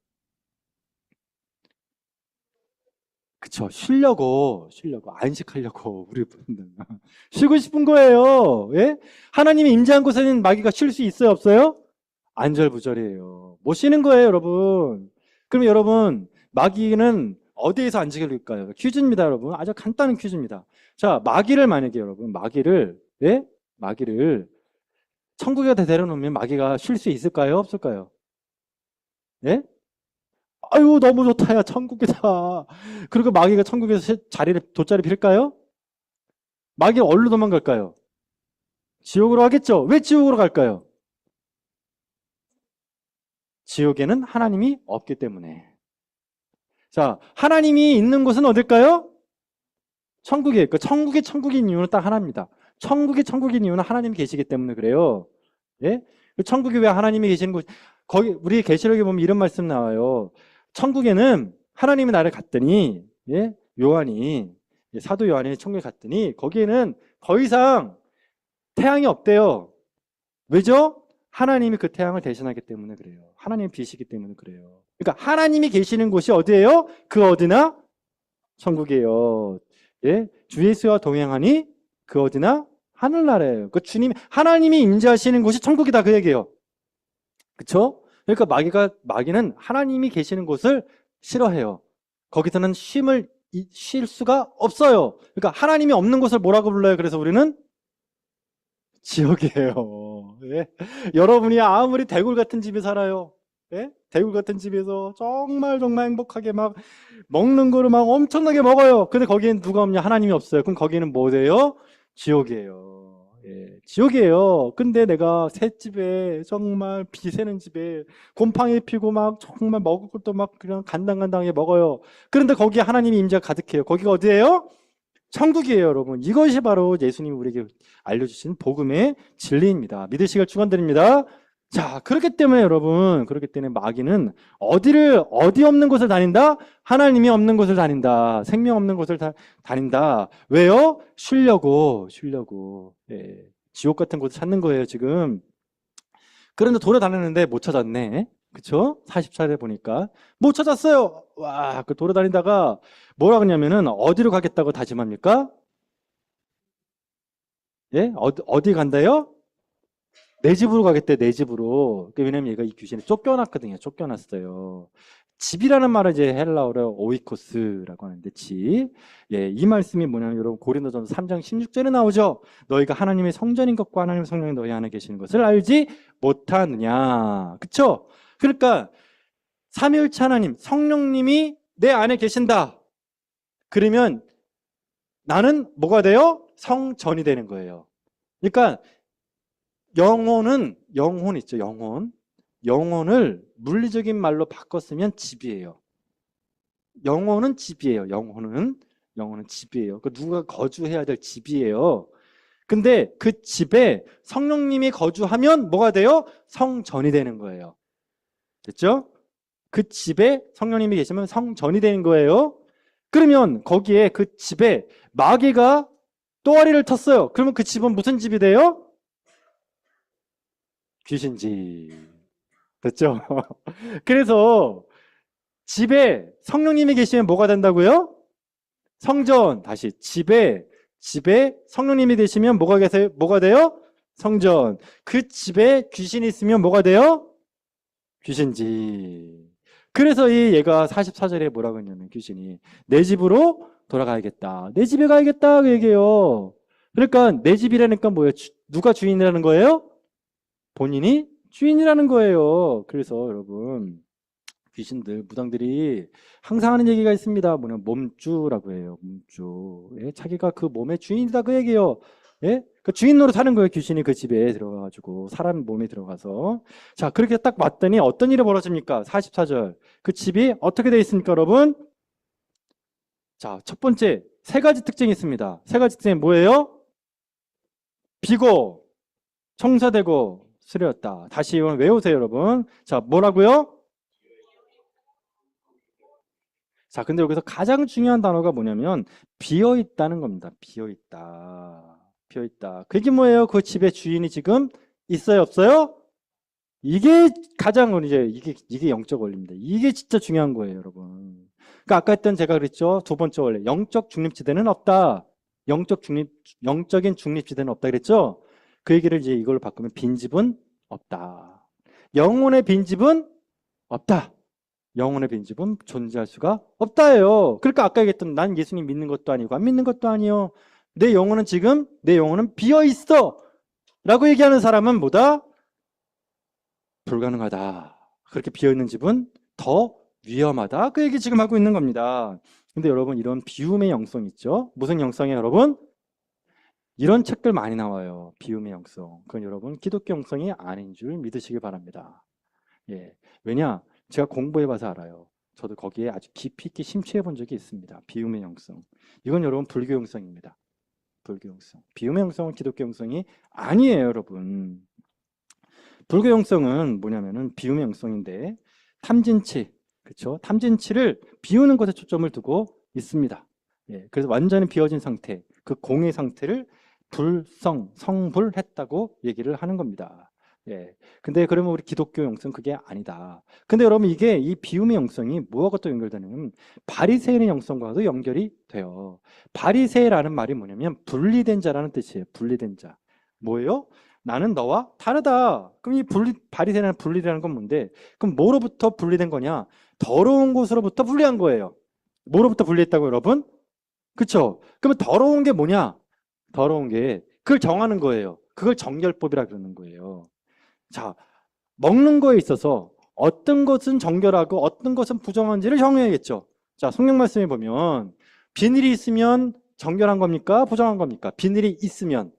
그쵸. 쉬려고, 안식하려고, 우리 분들. 쉬고 싶은 거예요. 예? 하나님이 임재한 곳에는 마귀가 쉴 수 있어요, 없어요? 안절부절이에요. 못 쉬는 거예요, 여러분. 그럼 여러분, 마귀는 어디에서 안식일까요? 퀴즈입니다, 여러분. 아주 간단한 퀴즈입니다. 자, 마귀를 만약에 여러분, 예? 마귀를 천국에 데려놓으면 마귀가 쉴 수 있을까요? 없을까요? 예? 아유, 너무 좋다, 야, 천국이다. 그리고 마귀가 천국에서 돗자리 필까요? 마귀가 어디로 도망갈까요? 지옥으로 가겠죠? 왜 지옥으로 갈까요? 지옥에는 하나님이 없기 때문에. 자, 하나님이 있는 곳은 어딜까요? 천국이에요. 그 천국인 이유는 딱 하나입니다. 천국인 이유는 하나님이 계시기 때문에 그래요. 예? 그 천국이 왜 하나님이 계시는 곳, 거기, 우리 계시록에 보면 이런 말씀 나와요. 천국에는 하나님이 나를 갔더니, 예? 사도 요한이 천국에 갔더니, 거기에는 더 이상 태양이 없대요. 왜죠? 하나님이 그 태양을 대신하기 때문에 그래요. 하나님이 비시기 때문에 그래요. 그러니까 하나님이 계시는 곳이 어디예요? 그 어디나 천국이에요. 예? 주 예수와 동행하니 그 어디나 하늘나라예요. 그 하나님이 임재하시는 곳이 천국이다 그 얘기예요. 그쵸? 그러니까 마귀는 하나님이 계시는 곳을 싫어해요. 거기서는 쉴 수가 없어요. 그러니까 하나님이 없는 곳을 뭐라고 불러요? 그래서 우리는 지옥이에요. 예? 여러분이 아무리 대굴 같은 집에 살아요. 예? 대굴 같은 집에서 정말 행복하게 막 먹는 거를 막 엄청나게 먹어요. 근데 거기엔 누가 없냐? 하나님이 없어요. 그럼 거기는 뭐예요? 지옥이에요. 예, 지옥이에요. 근데 내가 셋집에 정말 비새는 집에 곰팡이 피고 막 정말 먹을 것도 막 그냥 간당간당하게 먹어요. 그런데 거기에 하나님의 임재가 가득해요. 거기가 어디예요? 천국이에요, 여러분. 이것이 바로 예수님이 우리에게 알려주신 복음의 진리입니다. 믿으시길 축원드립니다. 자, 그렇기 때문에 여러분, 그렇기 때문에 마귀는 어디 없는 곳을 다닌다? 하나님이 없는 곳을 다닌다. 생명 없는 곳을 다닌다. 왜요? 쉬려고. 예, 지옥 같은 곳을 찾는 거예요, 지금. 그런데 돌아다녔는데 못 찾았네. 그쵸? 40차례 보니까. 못 찾았어요! 와, 그 돌아다니다가 뭐라 그러냐면은 어디로 가겠다고 다짐합니까? 예? 어디 간다요? 내 집으로 가겠대, 내 집으로. 왜냐면 얘가 이 귀신에 쫓겨났거든요. 쫓겨났어요. 집이라는 말은 이제 헬라어로 오이코스라고 하는데 집. 예, 이 말씀이 뭐냐면 여러분 고린도전서 3장 16절에 나오죠. 너희가 하나님의 성전인 것과 하나님의 성령이 너희 안에 계시는 것을 알지 못하느냐. 그쵸? 그러니까 삼위일체 하나님, 성령님이 내 안에 계신다. 그러면 나는 뭐가 돼요? 성전이 되는 거예요. 그러니까 영혼 있죠, 영혼. 영혼을 물리적인 말로 바꿨으면 집이에요. 영혼은 집이에요. 영혼은 집이에요. 그 누가 거주해야 될 집이에요. 근데 그 집에 성령님이 거주하면 뭐가 돼요? 성전이 되는 거예요. 됐죠? 그 집에 성령님이 계시면 성전이 되는 거예요. 그러면 거기에 그 집에 마귀가 또아리를 텄어요. 그러면 그 집은 무슨 집이 돼요? 귀신집. 됐죠? 그래서 집에 성령님이 계시면 뭐가 된다고요? 성전. 다시 집에 성령님이 계시면 뭐가 돼요? 성전. 그 집에 귀신이 있으면 뭐가 돼요? 귀신집. 그래서 얘가 44절에 뭐라고 했냐면 귀신이 내 집으로 돌아가야겠다. 내 집에 가야겠다 그 얘기예요. 그러니까 내 집이라니까 뭐예요? 누가 주인이라는 거예요? 본인이 주인이라는 거예요. 그래서 여러분 귀신들, 무당들이 항상 하는 얘기가 있습니다. 뭐냐 몸주라고 해요. 몸주. 예? 자기가 그 몸의 주인이다 그 얘기예요. 예? 그 주인 노릇 하는 거예요. 귀신이 그 집에 들어가가지고 사람 몸에 들어가서. 자, 그렇게 딱 봤더니 어떤 일이 벌어집니까? 44절. 그 집이 어떻게 되어 있습니까, 여러분? 자, 첫 번째 세 가지 특징이 있습니다. 세 가지 특징이 뭐예요? 비고, 청소되고, 쓰레였다. 다시 이건 외우세요, 여러분. 자, 뭐라고요? 자, 근데 여기서 가장 중요한 단어가 뭐냐면 비어 있다는 겁니다. 비어 있다. 비어 있다. 그게 뭐예요? 그 집에 주인이 지금 있어요, 없어요? 이게 가장 이제 이게 영적 원리입니다. 이게 진짜 중요한 거예요, 여러분. 그러니까 아까 했던 제가 그랬죠. 두 번째 원리. 영적 중립지대는 없다. 영적인 중립지대는 없다 그랬죠? 그 얘기를 이제 이걸로 바꾸면 빈집은 없다. 영혼의 빈집은 없다. 영혼의 빈집은 존재할 수가 없다예요. 그러니까 아까 얘기했던 난 예수님 믿는 것도 아니고 안 믿는 것도 아니요. 내 영혼은 비어 있어. 라고 얘기하는 사람은 뭐다? 불가능하다. 그렇게 비어 있는 집은 더 위험하다. 그 얘기 지금 하고 있는 겁니다. 근데 여러분 이런 비움의 영성 있죠? 무슨 영성이에요, 여러분? 이런 책들 많이 나와요. 비움의 영성. 그건 여러분 기독교 영성이 아닌 줄 믿으시기 바랍니다. 예. 왜냐? 제가 공부해봐서 알아요. 저도 거기에 아주 깊이 있게 심취해 본 적이 있습니다. 비움의 영성. 이건 여러분 불교 영성입니다. 불교 영성. 비움의 영성은 기독교 영성이 아니에요, 여러분. 불교 영성은 뭐냐면은 비움의 영성인데 탐진치, 그렇죠? 탐진치를 비우는 것에 초점을 두고 있습니다. 예, 그래서 완전히 비워진 상태, 그 공의 상태를 성불했다고 얘기를 하는 겁니다. 예. 근데 그러면 우리 기독교 영성 그게 아니다. 근데 여러분 이게 이 비움의 영성이 뭐하고 또 연결되냐면 바리새인의 영성과도 연결이 돼요. 바리새라는 말이 뭐냐면 분리된 자라는 뜻이에요. 분리된 자. 뭐예요? 나는 너와 다르다. 그럼 이 바리새라는 분리라는 건 뭔데? 그럼 뭐로부터 분리된 거냐? 더러운 곳으로부터 분리한 거예요. 뭐로부터 분리했다고 여러분? 그쵸? 그러면 더러운 게 뭐냐? 더러운 게 그걸 정하는 거예요. 그걸 정결법이라 그러는 거예요. 자, 먹는 거에 있어서 어떤 것은 정결하고 어떤 것은 부정한지를 정해야겠죠. 자, 성경 말씀에 보면 비늘이 있으면 정결한 겁니까? 부정한 겁니까? 비늘이 있으면.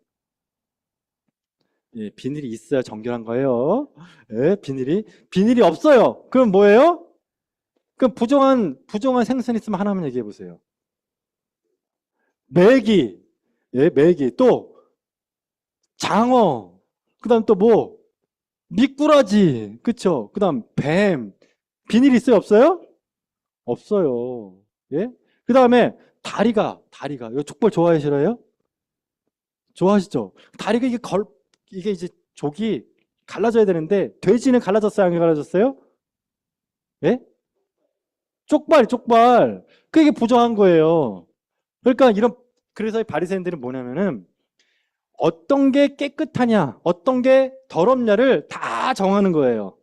예, 비늘이 있어야 정결한 거예요. 예, 비늘이 없어요. 그럼 뭐예요? 그럼 부정한 생선 있으면 하나만 얘기해 보세요. 메기. 예, 메기. 또 장어. 그다음 또 뭐? 미꾸라지. 그쵸? 그다음 뱀. 비닐 있어요, 없어요? 없어요. 예? 그다음에 다리가. 이거 족발 좋아하시나요? 좋아하시죠? 다리가 이게 이제 족이 갈라져야 되는데 돼지는 갈라졌어요, 안 갈라졌어요? 예? 쪽발. 그게 부정한 거예요. 그러니까 그래서 바리새인들은 뭐냐면은 어떤 게 깨끗하냐, 어떤 게 더럽냐를 다 정하는 거예요.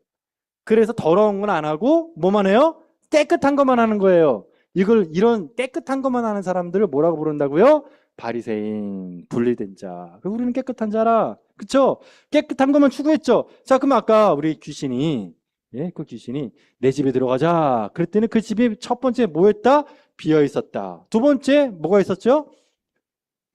그래서 더러운 건 안 하고 뭐만 해요? 깨끗한 것만 하는 거예요. 이런 깨끗한 것만 하는 사람들을 뭐라고 부른다고요? 바리새인, 분리된 자. 우리는 깨끗한 자라. 그쵸? 깨끗한 것만 추구했죠. 자, 그럼 아까 우리 귀신이, 예, 그 귀신이 내 집에 들어가자. 그랬더니 그 집이 첫 번째 뭐였다? 비어 있었다. 두 번째 뭐가 있었죠?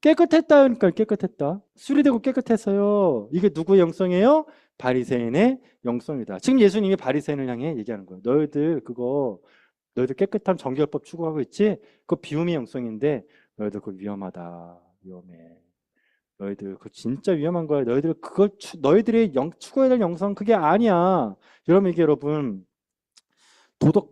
깨끗했다. 그러니까 깨끗했다. 수리되고 깨끗했어요. 이게 누구의 영성이에요? 바리새인의 영성이다. 지금 예수님이 바리새인을 향해 얘기하는 거예요. 너희들 깨끗한 정결법 추구하고 있지? 그거 비움의 영성인데 너희들 그거 위험하다. 위험해. 너희들 그거 진짜 위험한 거야. 너희들의 추구해야 될 영성 그게 아니야. 여러분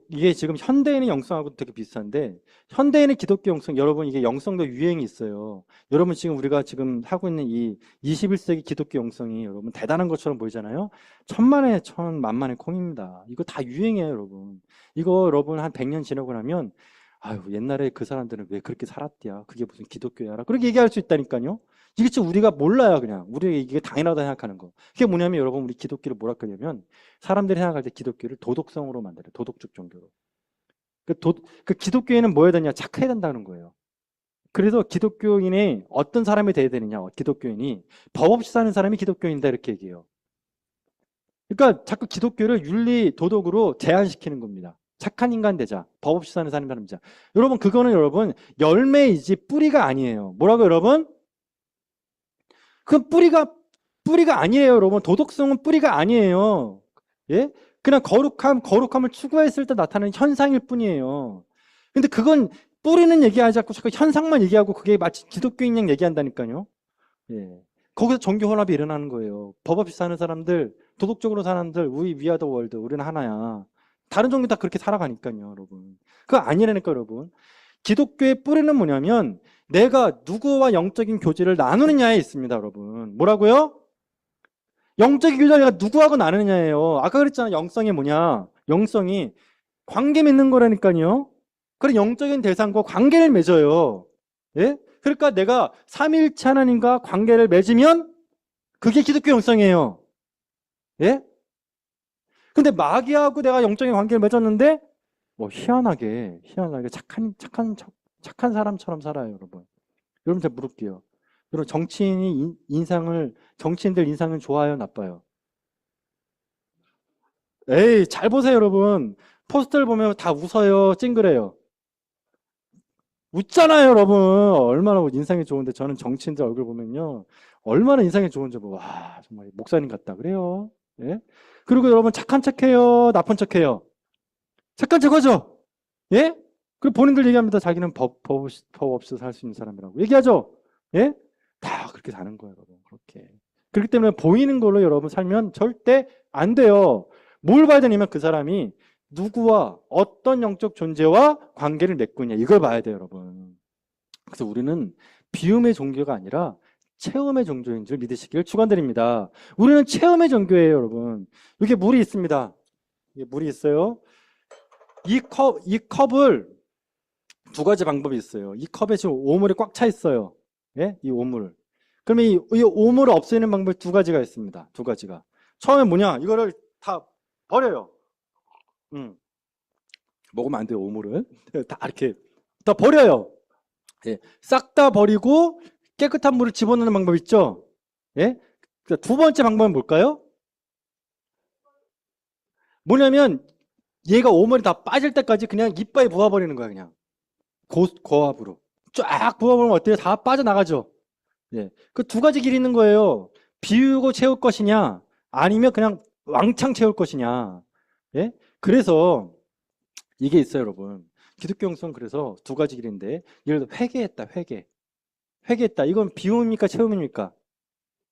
이게 지금 현대인의 영성하고 되게 비슷한데 현대인의 기독교 영성 여러분 이게 영성도 유행이 있어요. 여러분 지금 우리가 지금 하고 있는 이 21세기 기독교 영성이 여러분 대단한 것처럼 보이잖아요. 천만에 만만의 콩입니다. 이거 다 유행이에요, 여러분. 이거 여러분 한 100년 지나고 나면 아유 옛날에 그 사람들은 왜 그렇게 살았대야. 그게 무슨 기독교야라. 그렇게 얘기할 수 있다니까요. 이게 지금 우리가 몰라요, 그냥. 우리 이게 당연하다 생각하는 거. 그게 뭐냐면 여러분 우리 기독교를 뭐라 그러냐면 사람들이 생각할 때 기독교를 도덕성으로 만들어요. 도덕적 종교로. 그 기독교인은 뭐 해야 되냐? 착해야 된다는 거예요. 그래서 기독교인이 어떤 사람이 돼야 되느냐? 기독교인이 법 없이 사는 사람이 기독교인이다 이렇게 얘기해요. 그러니까 자꾸 기독교를 윤리, 도덕으로 제한시키는 겁니다. 착한 인간 되자. 법 없이 사는 사람이자. 여러분 그거는 여러분 열매이지 뿌리가 아니에요. 뭐라고 여러분? 그 뿌리가 아니에요, 여러분. 도덕성은 뿌리가 아니에요. 예? 그냥 거룩함을 추구했을 때 나타나는 현상일 뿐이에요. 근데 그건 뿌리는 얘기하지 않고 자꾸 현상만 얘기하고 그게 마치 기독교인 양 얘기한다니까요. 예. 거기서 종교 혼합이 일어나는 거예요. 법 없이 사는 사람들, 도덕적으로 사는 사람들, we are the world. 우리는 하나야. 다른 종교 다 그렇게 살아가니까요, 여러분. 그거 아니라니까, 여러분. 기독교의 뿌리는 뭐냐면 내가 누구와 영적인 교제를 나누느냐에 있습니다, 여러분. 뭐라고요? 영적인 교제를 내가 누구하고 나누느냐예요. 아까 그랬잖아, 영성이 뭐냐? 영성이 관계 맺는 거라니까요. 그런 영적인 대상과 관계를 맺어요. 예? 그러니까 내가 삼위일체 하나님과 관계를 맺으면 그게 기독교 영성이에요. 예? 근데 마귀하고 내가 영적인 관계를 맺었는데 뭐 희한하게 착한 사람처럼 살아요, 여러분. 여러분 제가 물을게요. 여러분 정치인들 인상은 좋아요, 나빠요? 에이, 잘 보세요, 여러분. 포스터를 보면 다 웃어요, 찡그래요. 웃잖아요, 여러분. 얼마나 인상이 좋은데 저는 정치인들 얼굴 보면요. 얼마나 인상이 좋은지 와, 정말 목사님 같다 그래요. 예? 그리고 여러분 착한 척해요, 나쁜 척해요. 착한 척하죠. 예? 그리고 본인들 얘기합니다. 자기는 법 없이 살 수 있는 사람이라고 얘기하죠. 예? 다 그렇게 사는 거예요, 여러분. 그렇게. 그렇기 때문에 보이는 걸로 여러분 살면 절대 안 돼요. 뭘 봐야 되냐면 그 사람이 누구와 어떤 영적 존재와 관계를 맺고 있냐 이걸 봐야 돼요, 여러분. 그래서 우리는 비움의 종교가 아니라 체험의 종교인 줄 믿으시길 축원드립니다. 우리는 체험의 종교예요, 여러분. 여기 물이 있습니다. 이게 물이 있어요. 이 컵을 두 가지 방법이 있어요. 이 컵에 지금 오물이 꽉 차 있어요. 예? 이 오물. 그러면 이 오물을 없애는 방법이 두 가지가 있습니다. 두 가지가. 처음에 뭐냐? 이거를 다 버려요. 먹으면 안 돼요, 오물을. 다 이렇게 다 버려요. 예. 싹 다 버리고 깨끗한 물을 집어넣는 방법 있죠? 예? 두 번째 방법은 뭘까요? 뭐냐면 얘가 오물이 다 빠질 때까지 그냥 이빨에 부어버리는 거야, 그냥. 고압으로. 쫙 부어버리면 어때요? 다 빠져나가죠? 예. 그 두 가지 길이 있는 거예요. 비우고 채울 것이냐, 아니면 그냥 왕창 채울 것이냐. 예? 그래서 이게 있어요, 여러분. 기독교 영성 그래서 두 가지 길인데, 예를 들어 회개했다, 회개. 회개했다. 이건 비움입니까, 체험입니까?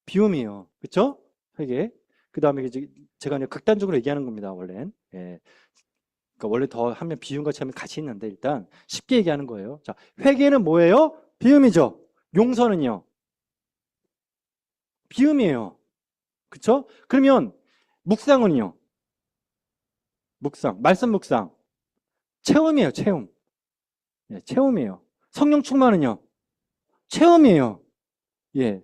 비움이에요. 그쵸? 회개. 그 다음에 제가 그냥 극단적으로 얘기하는 겁니다, 원래는. 예. 그러니까 원래 더 하면 비움과 체험이 같이 있는데, 일단 쉽게 얘기하는 거예요. 자, 회개는 뭐예요? 비움이죠. 용서는요? 비움이에요. 그쵸? 그러면 묵상은요? 말씀 묵상. 체험이에요, 체험. 예, 체험이에요. 성령 충만은요? 체험이에요. 예.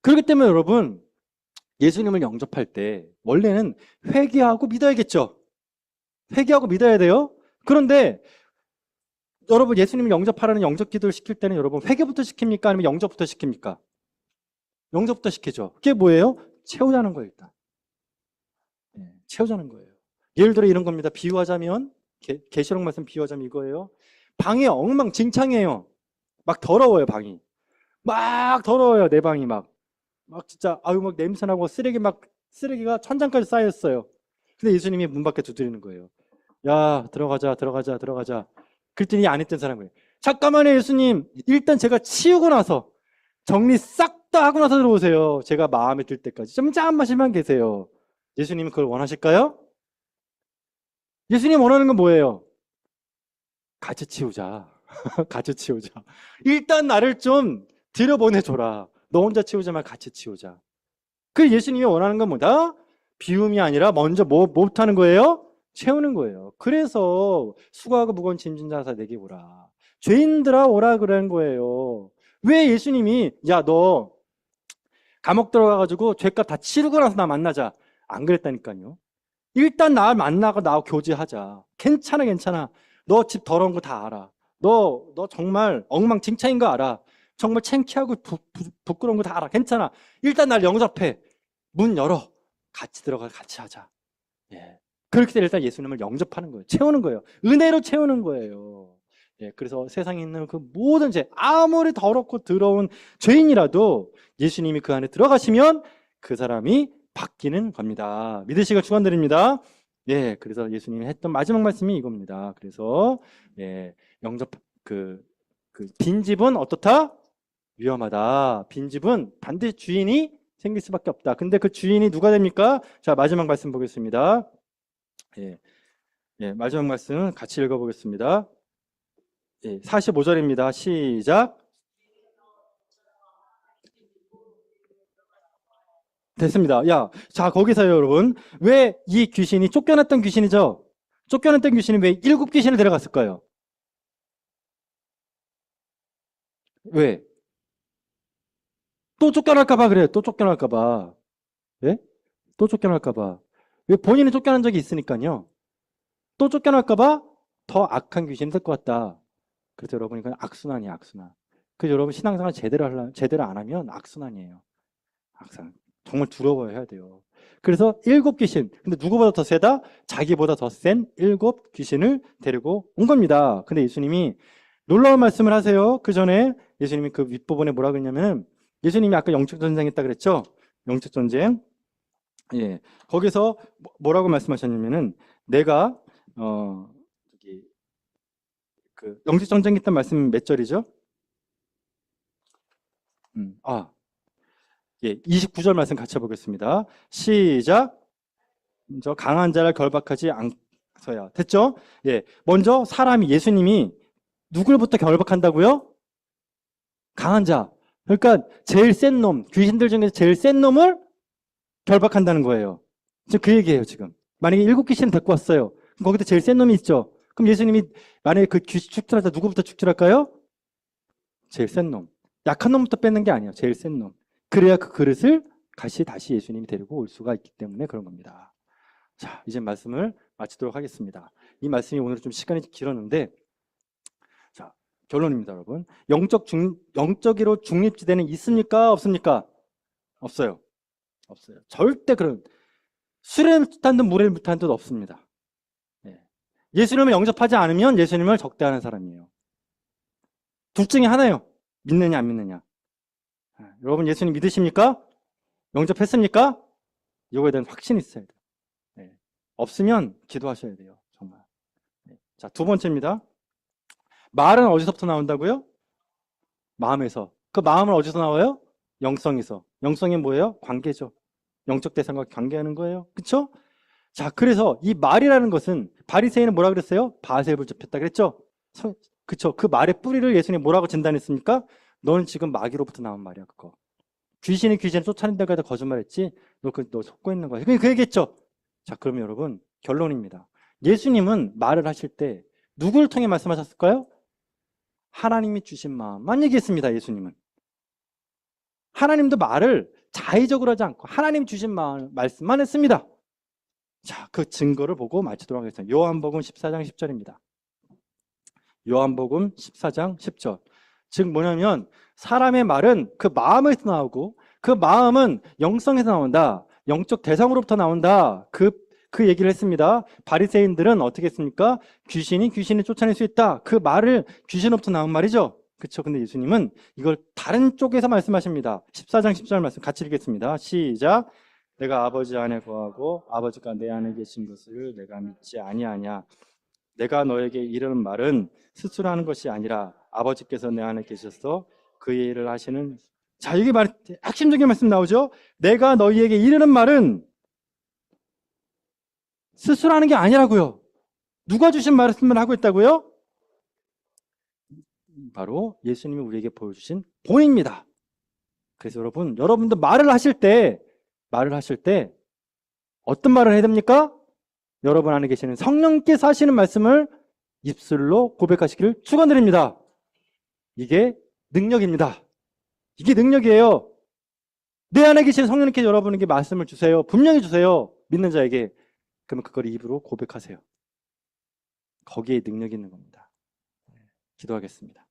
그렇기 때문에 여러분, 예수님을 영접할 때 원래는 회개하고 믿어야겠죠. 회개하고 믿어야 돼요. 그런데 여러분 예수님을 영접하라는 영접 기도를 시킬 때는 여러분 회개부터 시킵니까? 아니면 영접부터 시킵니까? 영접부터 시키죠. 그게 뭐예요? 채우자는 거예요, 일단. 채우자는 거예요. 예를 들어 이런 겁니다. 비유하자면 계시록 말씀 비유하자면 이거예요. 방이 엉망진창이에요. 막 더러워요, 방이. 막 더러워요, 내 방이 막 진짜 아유 막 냄새나고 쓰레기가 천장까지 쌓였어요. 근데 예수님이 문 밖에 두드리는 거예요. 야, 들어가자. 그랬더니 안 했던 사람이 잠깐만요, 예수님. 일단 제가 치우고 나서 정리 싹 다 하고 나서 들어오세요. 제가 마음에 들 때까지 좀 잠깐만만 계세요. 예수님은 그걸 원하실까요? 예수님 원하는 건 뭐예요? 같이 치우자. 같이 치우자. 일단 나를 좀 들여보내줘라. 너 혼자 치우지 말고 같이 치우자. 그 예수님이 원하는 건 뭐다? 비움이 아니라 먼저 뭐부터 하는 거예요? 채우는 거예요. 그래서 수고하고 무거운 짐진 자사 내게 오라. 죄인들아 오라 그러는 거예요. 왜 예수님이 야 너 감옥 들어가가지고 죄값 다 치르고 나서 나 만나자 안 그랬다니까요. 일단 나 만나고 나하고 교제하자. 괜찮아. 너 집 더러운 거 다 알아. 너 정말 엉망진창인 거 알아. 정말 창피하고 부끄러운 거 다 알아. 괜찮아. 일단 날 영접해. 문 열어. 같이 들어가 같이 하자. 예. 그렇게 될 일단 예수님을 영접하는 거예요. 채우는 거예요. 은혜로 채우는 거예요. 예. 그래서 세상에 있는 그 모든 죄, 아무리 더럽고 더러운 죄인이라도 예수님이 그 안에 들어가시면 그 사람이 바뀌는 겁니다. 믿으시길 축원드립니다. 예. 그래서 예수님이 했던 마지막 말씀이 이겁니다. 그래서 예. 영접 빈 집은 어떻다? 위험하다. 빈 집은 반드시 주인이 생길 수밖에 없다. 근데 그 주인이 누가 됩니까? 자, 마지막 말씀 보겠습니다. 예, 마지막 말씀 같이 읽어보겠습니다. 45절입니다. 시작. 됐습니다. 자, 거기서요, 여러분. 왜 이 귀신이 쫓겨났던 귀신이죠? 쫓겨났던 귀신이 왜 7귀신을 데려갔을까요? 왜? 또 쫓겨날까봐 그래요. 또 쫓겨날까봐. 예? 또 쫓겨날까봐. 왜 본인이 쫓겨난 적이 있으니까요. 또 쫓겨날까봐 더 악한 귀신이 될 것 같다. 그래서 여러분 이건 악순환이에요, 악순환. 그래서 여러분 신앙생활 제대로 안 하면 악순환이에요. 악순환. 정말 두려워야 해야 돼요. 그래서 7귀신. 근데 누구보다 더 세다? 자기보다 더 센 7귀신을 데리고 온 겁니다. 근데 예수님이 놀라운 말씀을 하세요. 그 전에 예수님이 그 윗부분에 뭐라 그랬냐면 예수님이 아까 영적 전쟁 했다 그랬죠? 영적 전쟁. 예. 거기서 뭐라고 말씀하셨냐면은 내가 그 영적 전쟁 했던 말씀 몇 절이죠? 29절 말씀 같이 보겠습니다. 시작. 먼저 강한 자를 결박하지 않서야. 됐죠? 예. 먼저 사람이 예수님이 누굴부터 결박한다고요? 강한 자. 그러니까 제일 센 놈, 귀신들 중에서 제일 센 놈을 결박한다는 거예요. 지금 그 얘기예요, 지금. 만약에 7귀신 데리고 왔어요. 그럼 거기도 제일 센 놈이 있죠. 그럼 예수님이 만약에 그 귀신 축출할 때 누구부터 축출할까요? 제일 센 놈. 약한 놈부터 뺏는 게 아니에요. 제일 센 놈. 그래야 그 그릇을 다시 예수님이 데리고 올 수가 있기 때문에 그런 겁니다. 자, 이제 말씀을 마치도록 하겠습니다. 이 말씀이 오늘 좀 시간이 길었는데, 자, 결론입니다, 여러분. 영적으로 중립지대는 있습니까? 없습니까? 없어요. 없어요. 절대 그런, 술에 묻한 듯 물에 묻한 듯 없습니다. 예수님을 영접하지 않으면 예수님을 적대하는 사람이에요. 둘 중에 하나예요. 믿느냐, 안 믿느냐. 여러분, 예수님 믿으십니까? 영접했습니까? 이거에 대한 확신이 있어야 돼요. 없으면 기도하셔야 돼요. 정말. 자, 두 번째입니다. 말은 어디서부터 나온다고요? 마음에서. 그 마음은 어디서 나와요? 영성에서. 영성이 뭐예요? 관계죠. 영적 대상과 관계하는 거예요. 그쵸? 자, 그래서 이 말이라는 것은 바리새인은 뭐라 그랬어요? 바알세불 접했다 그랬죠? 그쵸? 그 말의 뿌리를 예수님이 뭐라고 진단했습니까? 너는 지금 마귀로부터 나온 말이야, 그거. 귀신을 쫓아낸다고 해서 거짓말했지? 너 속고 있는 거야. 그 얘기했죠? 자, 그러면 여러분, 결론입니다. 예수님은 말을 하실 때 누구를 통해 말씀하셨을까요? 하나님이 주신 마음만 얘기했습니다, 예수님은. 하나님도 말을 자의적으로 하지 않고 하나님 주신 말씀만 했습니다. 자, 그 증거를 보고 마치도록 하겠습니다. 요한복음 14장 10절입니다. 요한복음 14장 10절. 즉 뭐냐면 사람의 말은 그 마음에서 나오고 그 마음은 영성에서 나온다. 영적 대상으로부터 나온다. 그 얘기를 했습니다. 바리새인들은 어떻게 했습니까? 귀신이 귀신을 쫓아낼 수 있다. 그 말을 귀신으로부터 나온 말이죠. 그렇죠. 근데 예수님은 이걸 다른 쪽에서 말씀하십니다. 14장 10절 말씀 같이 읽겠습니다. 시작. 내가 아버지 안에 거하고 아버지가 내 안에 계신 것을 내가 믿지 아니하냐. 내가 너에게 이르는 말은 스스로 하는 것이 아니라 아버지께서 내 안에 계셔서 그 일을 하시는. 자, 여기 핵심적인 말씀 나오죠. 내가 너희에게 이르는 말은 스스로 하는 게 아니라고요. 누가 주신 말씀을 하고 있다고요? 바로 예수님이 우리에게 보여주신 본입니다. 그래서 여러분들 말을 하실 때 어떤 말을 해야 됩니까? 여러분 안에 계시는 성령께서 하시는 말씀을 입술로 고백하시기를 축원드립니다. 이게 능력입니다. 이게 능력이에요. 내 안에 계시는 성령님께 여러분에게 말씀을 주세요. 분명히 주세요. 믿는 자에게. 그러면 그걸 입으로 고백하세요. 거기에 능력이 있는 겁니다. 기도하겠습니다.